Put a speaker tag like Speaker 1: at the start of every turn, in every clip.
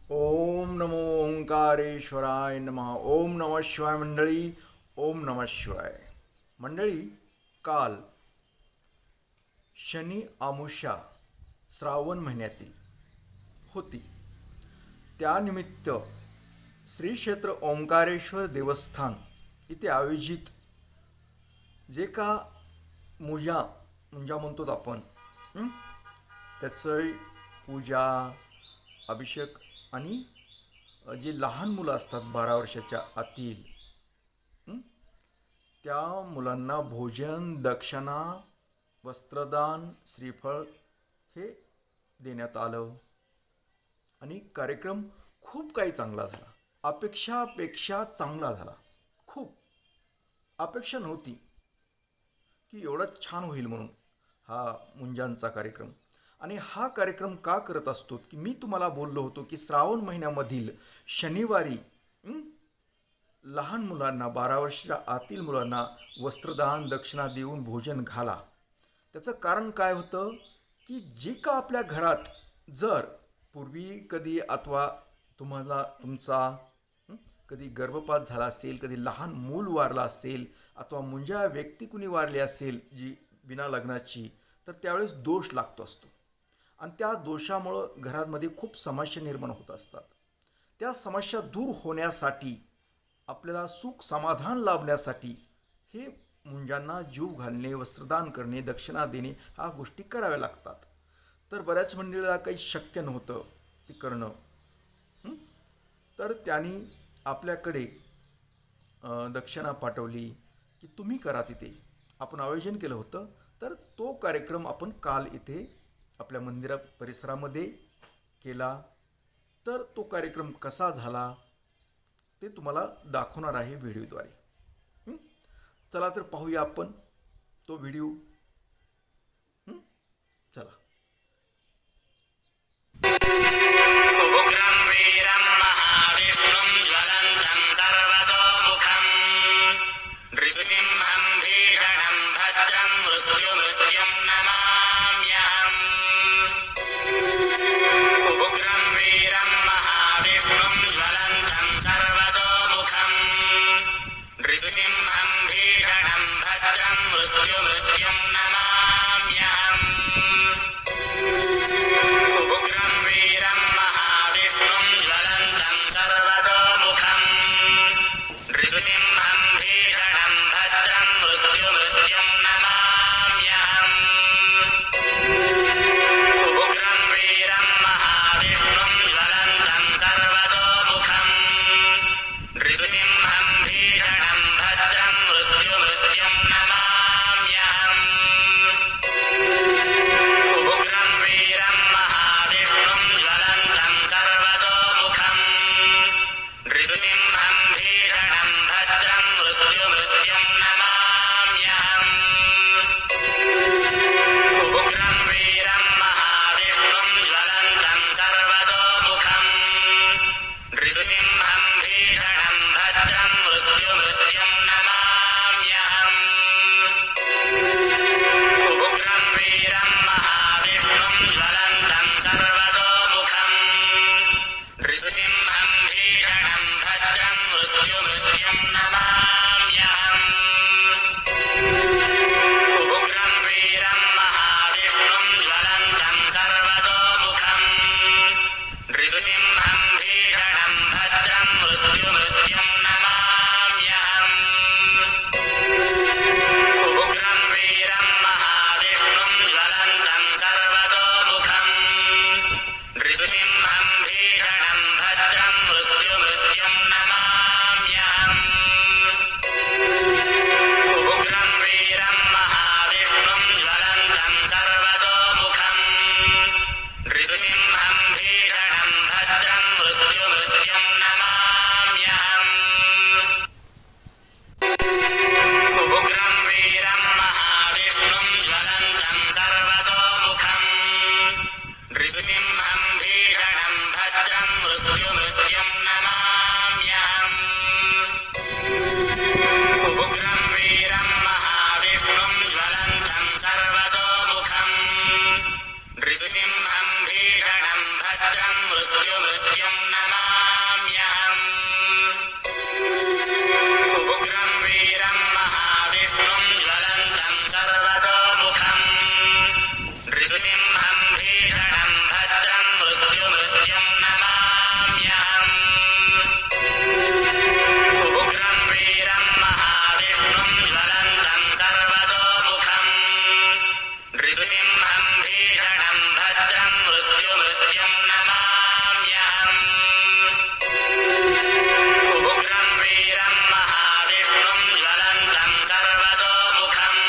Speaker 1: ओम नमो ओंकारेश्वराय नमः. ओम नमः शिवाय मंडळी. ओम नमः शिवाय मंडळी. काल शनी आमुषा श्रावण महिन्यातील होती. त्यानिमित्त श्री क्षेत्र ओंकारेश्वर देवस्थान इथे आयोजित जे का मुंजा म्हणतो आपण, त्याचं पूजा, अभिषेक आणि जे लहान मुलं असतात 12 वर्षाच्या आतील, त्या मुलांना भोजन, दक्षिणा, वस्त्रदान, श्रीफळ हे देण्यात आलं. आणि कार्यक्रम खूप काही चांगला झाला. अपेक्षापेक्षा चांगला झाला. खूप अपेक्षा नव्हती की एवढा छान होईल म्हणून हा मुंजांचा कार्यक्रम. आणि हा कार्यक्रम का करत असतो की मी तुम्हाला बोललो होतो की श्रावण महिन्यामधील शनिवारी लहान मुलांना, 12 वर्षाच्या आतील मुलांना वस्त्रदान, दक्षिणा देऊन भोजन घाला. त्याचं कारण काय होतं की जे का आपल्या घरात जर पूर्वी कधी अथवा तुमचा कधी गर्भपात झाला असेल, कधी लहान मूल वारला असेल, अथवा मुंजा व्यक्ती कुणी वारली असेल जी बिना लग्नाची, तर त्यावेळेस दोष लागतो असतो. आणि त्या दोषामुळं घरामध्ये खूप समस्या निर्माण होत असतात. त्या समस्या दूर होण्यासाठी, आपल्याला सुख समाधान लाभण्यासाठी हे मुंजांना जीव घालणे, वस्त्रदान करणे, दक्षिणा देणे ह्या गोष्टी कराव्या लागतात. तर बऱ्याच मंडळीला काही शक्य नव्हतं ते करणं. तर त्यांनी आपल्याकडे दक्षिणा पाठवली की तुम्ही करा. तिथे आपण आयोजन केलं होतं. तर तो कार्यक्रम आपण काल इथे आपल्या मंदिरा परिसरामध्ये केला. तर तो कार्यक्रम कसा झाला ते तुम्हाला दाखवणार आहे व्हिडिओद्वारे. चला तर पाहूया आपण तो व्हिडिओ. चला.
Speaker 2: मृत्युमृत्युं नमाम्यहम् उग्रं वीरं महाविष्णुं ज्वलन्तं सर्वतोमुखम् नृसिंहं भीषणं भद्रं मृत्युमृत्युं नमाम्यहम् उग्रं वीरं महाविष्णुं ज्वलन्तं सर्वतोमुखम् नृसिंहं भीषणं भद्रं मृत्युमृत्युं नमाम्यहम् उग्रं वीरं महाविष्णुं ज्वलन्तं सर्वतोमुखम्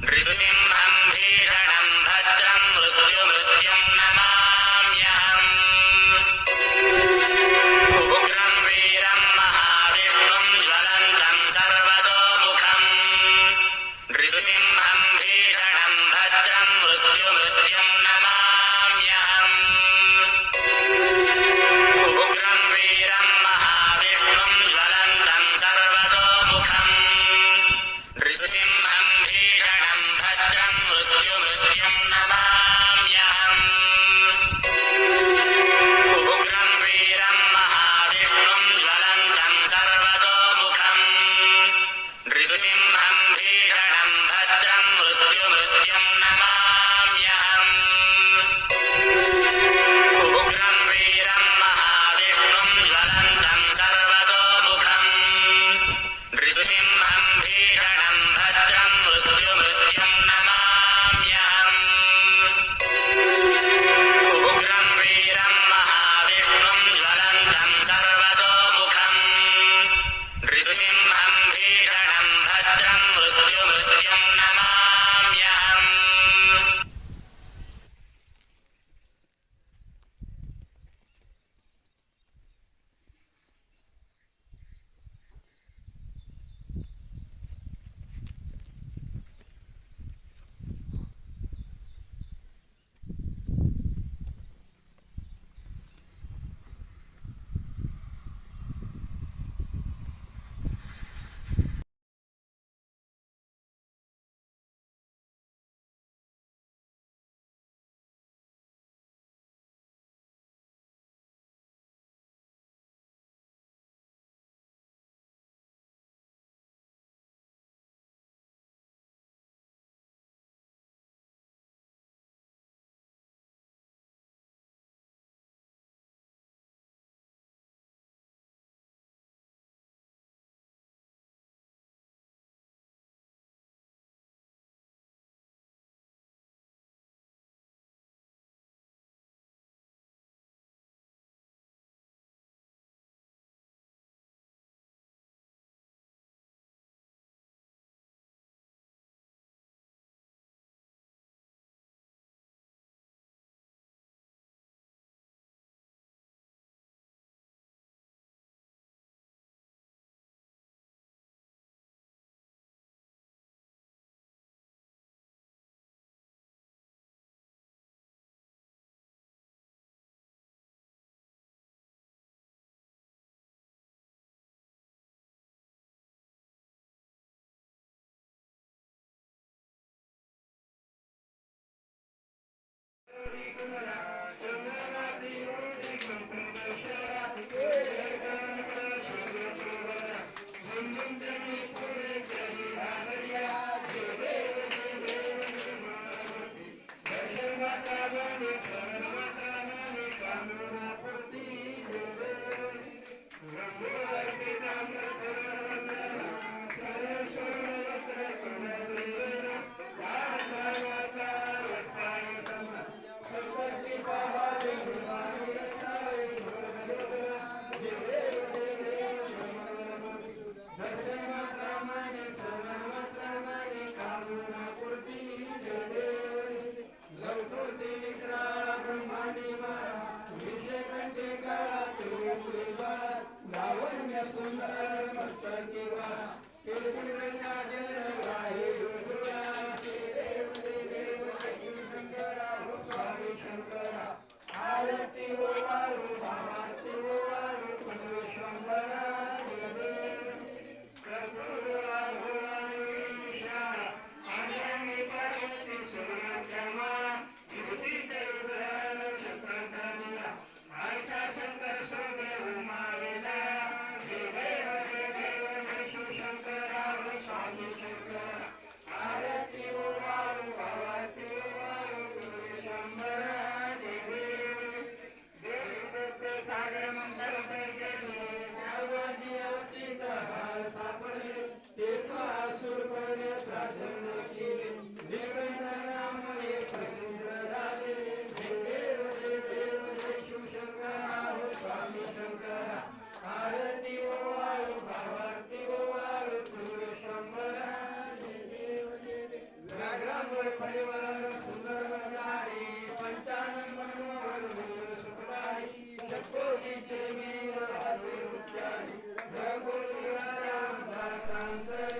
Speaker 2: नृसिंहं भीषणं भद्रं मृत्युमृत्युं नमाम्यहम् उग्रं वीरं महाविष्णुं ज्वलन्तं सर्वतोमुखम् नृसिंहं भीषणं भद्रं मृत्युमृत्युं नमाम्यहम् उग्रं वीरं महाविष्णुं ज्वलन्तं सर्वतोमुखम् नृसिंहं भीषणं भद्रं मृत्युमृत्युं नमाम्यहम् उग्रं वीरं महाविष्णुं ज्वलन्तं सर्वतोमुखम् नृसिंहं भीषणं भद्रं मृत्युमृत्युं नमाम्यहम् उग्रं वीरं महाविष्णुं ज्वलन्तं सर्वतोमुखम् नृसिंहं भीषणं भद्रं मृत्युमृत्युं नमाम्यहम् उग्रं वीरं महाविष्णुं ज्वलन्तं सर्वतोमुखम् नृसिंहं भीषणं भद्रं मृत्युमृत्युं नमाम्यहम्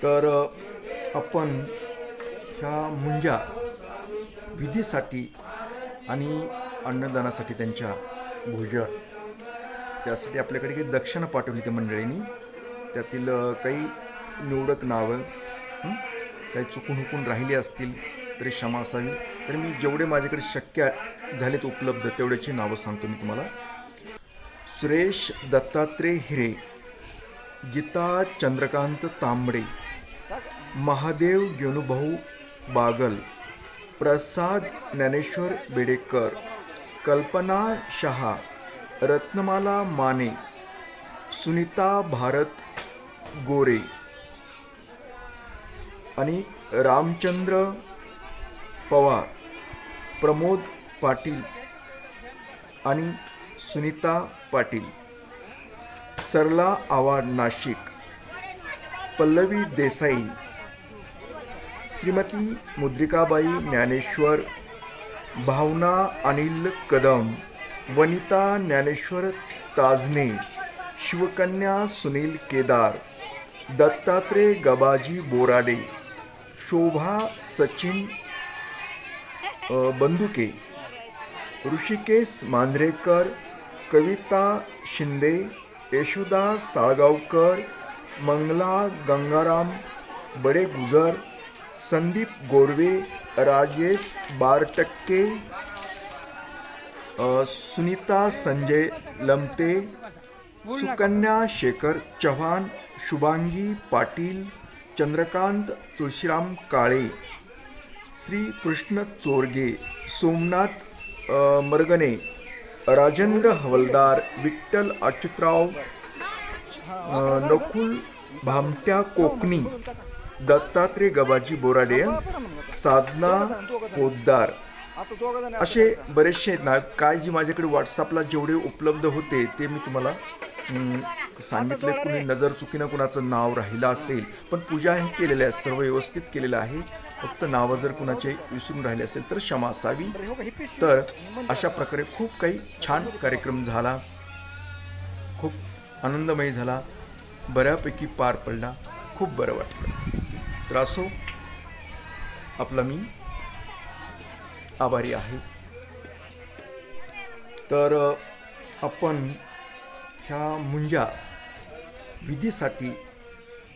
Speaker 1: तर आपण ह्या मुंजा विधीसाठी आणि अन्नदानासाठी त्यांच्या भोजन त्यासाठी आपल्याकडे काही दक्षिणा पाठवली त्या मंडळींनी. त्यातील काही निवडक नावं काही चुकून हुकून राहिली असतील तरी क्षमा असावी. तर मी जेवढे माझ्याकडे शक्य झालेत उपलब्ध तेवढ्याची नावं सांगतो मी तुम्हाला. सुरेश दत्तात्रय हिरे, गीता चंद्रकांत तांबडे, महादेव गेनुभाऊ बागल, प्रसाद ज्ञानेश्वर बेडेकर, कल्पना शहा, रत्नमाला माने, सुनीता भारत गोरे आणि रामचंद्र पवार, प्रमोद पाटील आणि सुनीता पाटील, सरला आवाड नाशिक, पल्लवी देसाई, श्रीमती मुद्रिकाबाई ज्ञानेश्वर, भावना अनिल कदम, वनिता ज्ञानेश्वर ताजने, शिवकन्या सुनील केदार, दत्तात्रय गबाजी बोराडे, शोभा सचिन बंदुके, ऋषिकेश मांजरेकर, कविता शिंदे, यशोदा साळगावकर, मंगला गंगाराम बडे गुजर, संदीप गोरवे, राजेश बारटक्के, सुनीता संजय लमते, सुकन्या शेखर चव्हाण, शुभांगी पाटील, चंद्रकांत तुळशीराम काळे, श्री कृष्ण चोरगे, सोमनाथ मरगणे, राजेंद्र हवलदार, विठ्ठल अच्युतराव नकुल भामट्या कोकणी, दत्तात्रय गबाजी बोराडे, साधना पोद्दार असे बरेचसे ना काय जी माझ्याकडे व्हॉट्सअपला जेवढे उपलब्ध होते ते मी तुम्हाला सांगितले. कुणी नजर चुकीनं कुणाचं नाव राहिलं असेल पण पूजा हे केलेल्या आहे, सर्व व्यवस्थित केलेलं आहे. फक्त नावं जर कुणाचे विसरून राहिले असेल तर क्षमा असावी. तर अशा प्रकारे खूप काही छान कार्यक्रम झाला, खूप आनंदमय झाला, बऱ्यापैकी पार पडला, खूप बरं वाटलं. तर असो, आपला मी आभारी आहे. तर आपण ह्या मुंजा विधीसाठी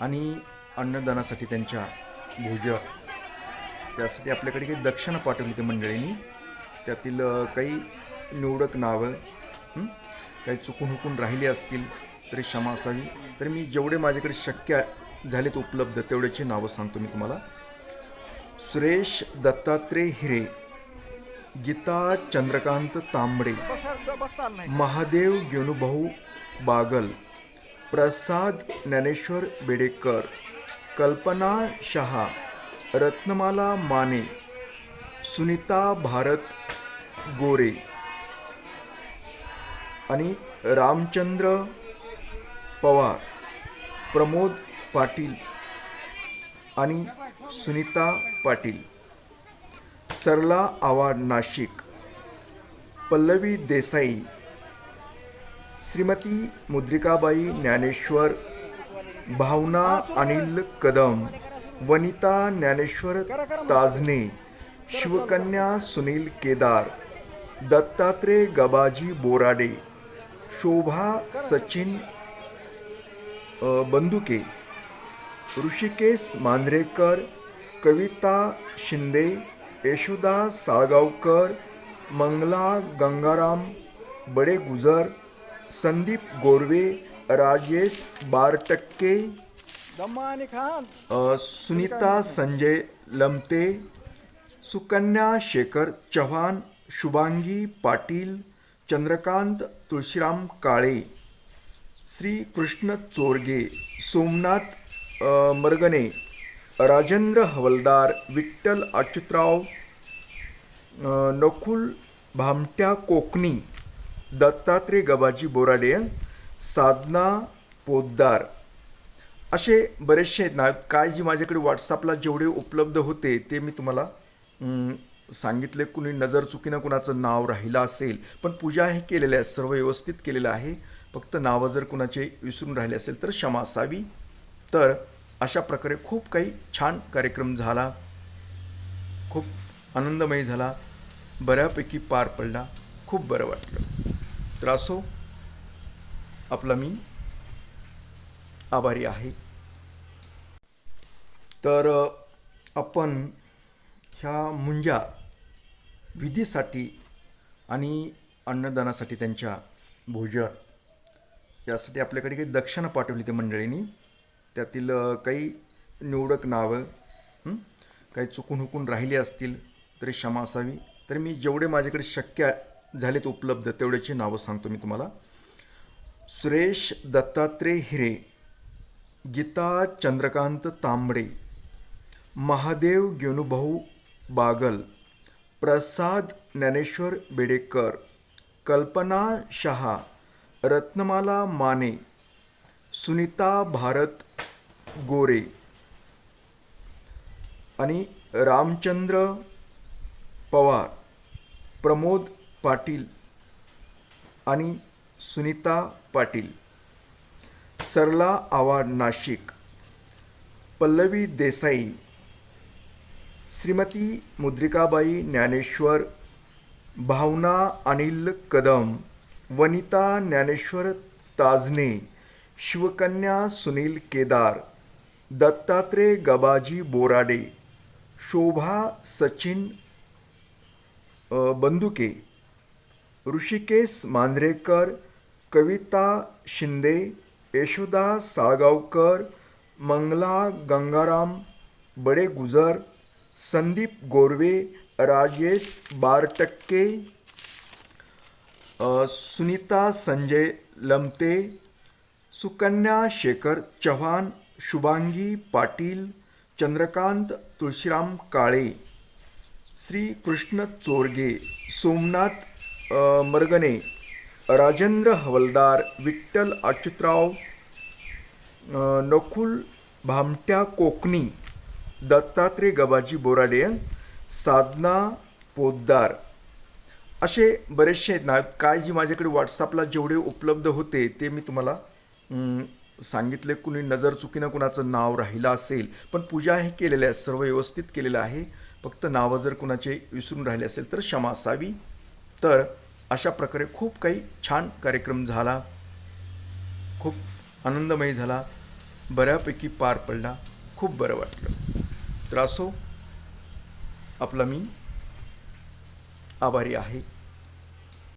Speaker 1: आणि अन्नदानासाठी त्यांच्या भोजन त्यासाठी आपल्याकडे काही दक्षिणा पाठवली त्या मंडळींनी. त्यातील काही निवडक नावं काही चुकून हुकून राहिली असतील तरी क्षमा असावी. तर मी जेवढे माझ्याकडे शक्य झालेत उपलब्ध तेवढ्याची नावं सांगतो मी तुम्हाला. सुरेश दत्तात्रय हिरे, गीता चंद्रकांत तांबडे, महादेव गेनुभाऊ बागल, प्रसाद ज्ञानेश्वर बेडेकर, कल्पना शहा, रत्नमाला माने, सुनीता भारत गोरे आणि रामचंद्र पवार, प्रमोद पाटील आणि सुनीता पाटील, सरला आवाड नाशिक, पल्लवी देसाई, श्रीमती मुद्रिकाबाई ज्ञानेश्वर, भावना अनिल कदम, वनिता ज्ञानेश्वर ताजने, शिवकन्या सुनील केदार, दत्तात्रय गबाजी बोराडे, शोभा सचिन बंदुके, ऋषिकेश मांजरेकर, कविता शिंदे, यशोदा साळगावकर, मंगला गंगाराम बडे गुजर, संदीप गोरवे, राजेश बारटक्के, सुनीता संजय लमते, सुकन्या शेखर चव्हाण, शुभांगी पाटील, चंद्रकांत तुळशीराम काळे, श्री कृष्ण चोरगे, सोमनाथ मरगणे, राजेंद्र हवलदार, विठ्ठल अच्युतराव नकुल भामट्या कोकणी, दत्तात्रय गबाजी बोराडे, साधना पोद्दार असे बरेचसे ना काय जी माझ्याकडे व्हॉट्सअपला जेवढे उपलब्ध होते ते मी तुम्हाला सांगितले. कुणी नजर चुकीनं कुणाचं नाव राहिलं असेल पण पूजा हे केलेलं आहे, सर्व व्यवस्थित केलेलं आहे. फक्त नावं जर कुणाचे विसरून राहिले असेल तर क्षमा असावी. तर अशा प्रकारे खूप काही छान कार्यक्रम झाला, खूप आनंदमयी झाला, बऱ्यापैकी पार पडला, खूप बरं वाटलं. तर असो, आपला मी आभारी आहे. तर आपण ह्या मुंजा विधीसाठी आणि अन्नदानासाठी त्यांच्या भोजन यासाठी आपल्याकडे काही दक्षिणा पाठवली त्या मंडळींनी. त्यातील काही निवडक नावं काही चुकून हुकून राहिली असतील तरी क्षमा असावी. तरी मी जेवढे माझ्याकडे शक्य झालेत उपलब्ध तेवढ्याची नावं सांगतो मी तुम्हाला. सुरेश दत्तात्रय हिरे, गीता चंद्रकांत तांबडे, महादेव गेनुभाऊ बागल, प्रसाद ज्ञानेश्वर बेडेकर, कल्पना शहा, रत्नमाला माने, सुनीता भारत गोरे आणि रामचंद्र पवार, प्रमोद पाटील आणि सुनीता पाटील, सरला आव्हाड नाशिक, पल्लवी देसाई, श्रीमती मुद्रिकाबाई ज्ञानेश्वर, भावना अनिल कदम, वनिता ज्ञानेश्वर ताजने, शिवकन्या सुनील केदार, दत्तात्रय गबाजी बोराडे, शोभा सचिन बंदुके, ऋषिकेश मांजरेकर, कविता शिंदे, यशोदा साळगावकर, मंगला गंगाराम बडे गुजर, संदीप गोरवे, राजेश बारटक्के, सुनीता संजय लमते, सुकन्या शेखर चव्हाण, शुभांगी पाटील, चंद्रकांत तुळशीराम काळे, श्री कृष्ण चोरगे, सोमनाथ मरगणे, राजेंद्र हवलदार, विठ्ठल अच्युतराव नकुल भामट्या कोकणी, दत्तात्रय गबाजी बोराडे, साधना पोद्दार, असे बरेचसे आहेत ना. काय जी माझ्याकडे व्हॉट्सअपला जेवढे उपलब्ध होते ते मी तुम्हाला सांगितले. कुणी नजर चुकीनं कुणाचं नाव राहिलं असेल, पण पूजा हे केलेलं आहे, सर्व व्यवस्थित केलेलं आहे. फक्त नावं जर कुणाचे विसरून राहिले असेल तर क्षमा असावी. तर अशा प्रकारे खूप काही छान कार्यक्रम झाला, खूप आनंदमयी झाला, बऱ्यापैकी पार पडला, खूप बरं वाटलं. तर असो, आपला मी आभारी आहे.